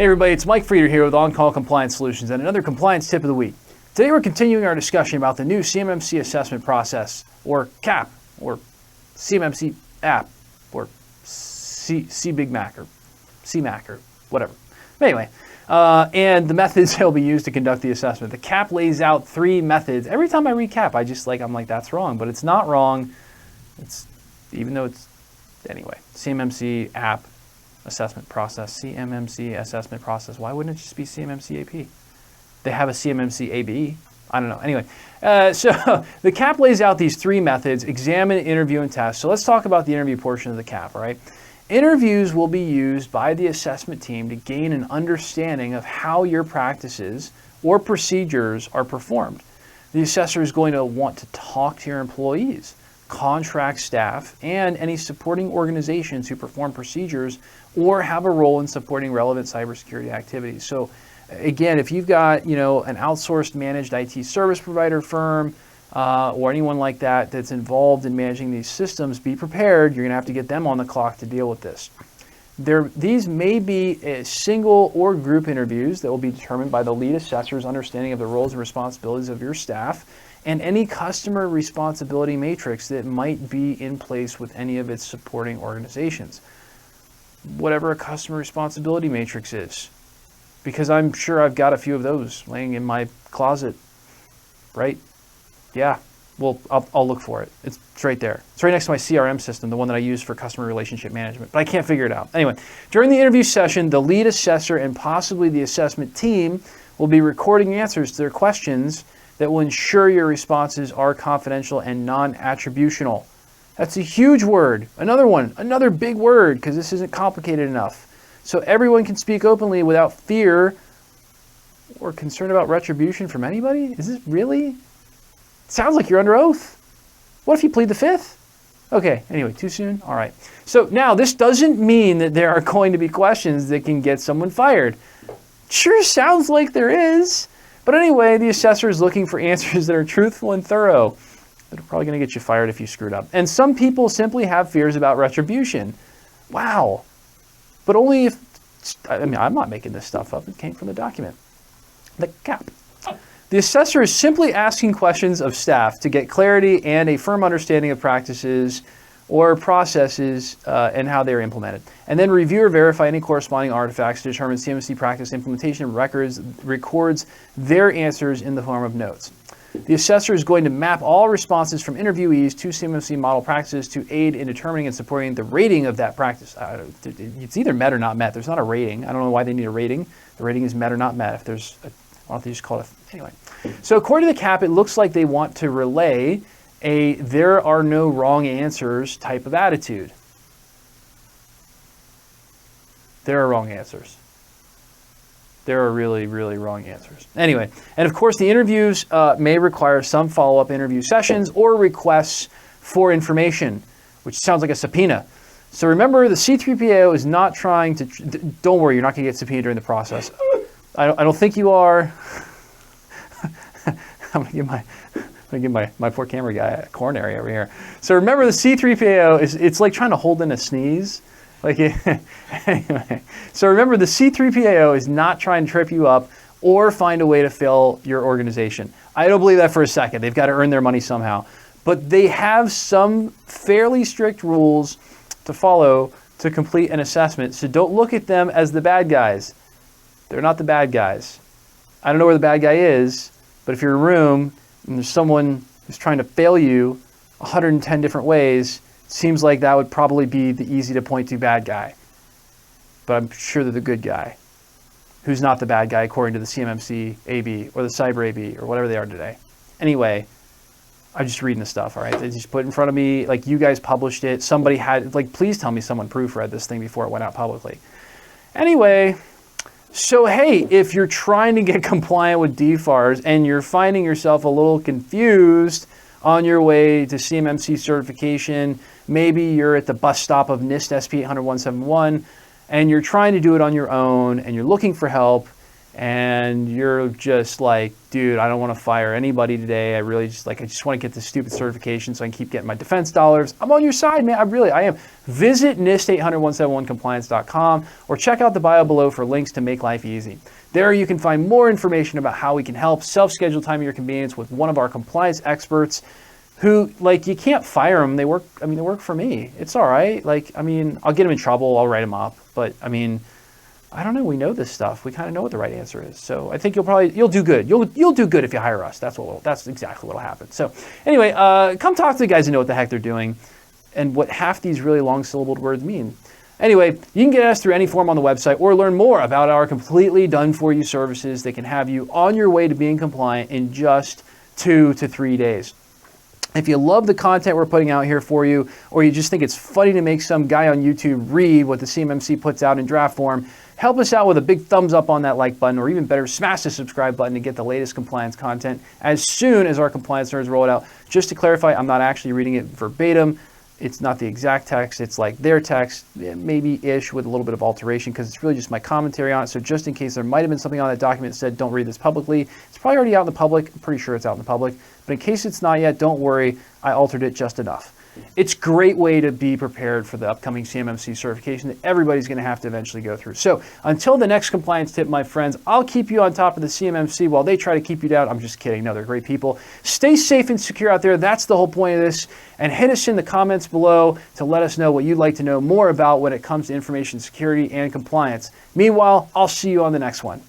Hey everybody, it's Mike Frieder here with On-Call Compliance Solutions and another compliance tip of the week. Today we're continuing our discussion about the new CMMC Assessment Process, or CAP, or CMMC app, or Big Mac, or CMAC, or whatever. Anyway, and the methods that will be used to conduct the assessment. The CAP lays out 3 methods. Every time I read CAP, I'm like, that's wrong, but it's not wrong. Anyway, CMMC app assessment process, CMMC assessment process. Why wouldn't it just be CMMC AP? They have a CMMC AB. I don't know. Anyway, so the CAP lays out these 3 methods: examine, interview, and test. So let's talk about the interview portion of the CAP, all right? Interviews will be used by the assessment team to gain an understanding of how your practices or procedures are performed. The assessor is going to want to talk to your employees, contract staff, and any supporting organizations who perform procedures or have a role in supporting relevant cybersecurity activities. So again, if you've got, an outsourced managed IT service provider firm or anyone like that that's involved in managing these systems, be prepared. You're going to have to get them on the clock to deal with this. These may be single or group interviews that will be determined by the lead assessor's understanding of the roles and responsibilities of your staff and any customer responsibility matrix that might be in place with any of its supporting organizations. Whatever a customer responsibility matrix is, because I'm sure I've got a few of those laying in my closet, right? Yeah, well, I'll look for it. It's right there. It's right next to my CRM system, the one that I use for customer relationship management, but I can't figure it out. Anyway, during the interview session, the lead assessor and possibly the assessment team will be recording answers to their questions that will ensure your responses are confidential and non-attributional. That's a huge word. Another big word, because this isn't complicated enough. So everyone can speak openly without fear or concern about retribution from anybody? Is this really? It sounds like you're under oath. What if you plead the 5th? Okay, anyway, too soon? All right. So now this doesn't mean that there are going to be questions that can get someone fired. Sure sounds like there is. But anyway, the assessor is looking for answers that are truthful and thorough. That are probably going to get you fired if you screwed up. And some people simply have fears about retribution. Wow. But only if, I'm not making this stuff up. It came from the document. The CAP. The assessor is simply asking questions of staff to get clarity and a firm understanding of practices or processes and how they're implemented. And then review or verify any corresponding artifacts to determine CMMC practice implementation records their answers in the form of notes. The assessor is going to map all responses from interviewees to CMMC model practices to aid in determining and supporting the rating of that practice. It's either met or not met. There's not a rating. I don't know why they need a rating. The rating is met or not met. If there's, why don't they just call it anyway. So according to the CAP, it looks like they want to relay a there are no wrong answers type of attitude. There are wrong answers. There are really, really wrong answers. Anyway, and of course the interviews may require some follow-up interview sessions or requests for information, which sounds like a subpoena. So remember, the C3PAO is not trying to, don't worry, you're not gonna get subpoenaed during the process. I don't think you are. I'm gonna give my poor camera guy a coronary over here. So remember, the C3PAO it's like trying to hold in a sneeze. Anyway, so remember, the C3PAO is not trying to trip you up or find a way to fail your organization. I don't believe that for a second. They've got to earn their money somehow. But they have some fairly strict rules to follow to complete an assessment. So don't look at them as the bad guys. They're not the bad guys. I don't know where the bad guy is, but if you're in a room and there's someone who's trying to fail you 110 different ways, seems like that would probably be the easy to point to bad guy. But I'm sure they're the good guy, who's not the bad guy according to the CMMC AB or the Cyber AB or whatever they are today. Anyway, I'm just reading the stuff, all right? They just put it in front of me, like you guys published it. Somebody had, please tell me someone proofread this thing before it went out publicly. Anyway, so hey, if you're trying to get compliant with DFARS and you're finding yourself a little confused on your way to CMMC certification, maybe you're at the bus stop of NIST SP 800-171 and you're trying to do it on your own and you're looking for help and you're just like, dude, I don't want to fire anybody today. I just want to get this stupid certification so I can keep getting my defense dollars. I'm on your side, man. I am. Visit NIST800-171compliance.com or check out the bio below for links to make life easy. There you can find more information about how we can help. Self-schedule time at your convenience with one of our compliance experts who, like, you can't fire them. They work for me. It's all right. Like, I mean, I'll get them in trouble. I'll write them up. But, I mean, I don't know. We know this stuff. We kind of know what the right answer is. So I think you'll do good. You'll do good if you hire us. That's exactly what'll happen. So anyway, come talk to the guys who know what the heck they're doing and what half these really long syllabled words mean. Anyway, you can get us through any form on the website or learn more about our completely done for you services that can have you on your way to being compliant in just 2 to 3 days. If you love the content we're putting out here for you, or you just think it's funny to make some guy on YouTube read what the CMMC puts out in draft form, help us out with a big thumbs up on that like button, or even better, smash the subscribe button to get the latest compliance content as soon as our compliance nerds roll it out. Just to clarify, I'm not actually reading it verbatim. It's not the exact text. It's like their text, maybe-ish, with a little bit of alteration, because it's really just my commentary on it. So just in case there might have been something on that document that said, don't read this publicly, it's probably already out in the public. I'm pretty sure it's out in the public. But in case it's not yet, don't worry. I altered it just enough. It's a great way to be prepared for the upcoming CMMC certification that everybody's going to have to eventually go through. So until the next compliance tip, my friends, I'll keep you on top of the CMMC while they try to keep you down. I'm just kidding. No, they're great people. Stay safe and secure out there. That's the whole point of this. And hit us in the comments below to let us know what you'd like to know more about when it comes to information security and compliance. Meanwhile, I'll see you on the next one.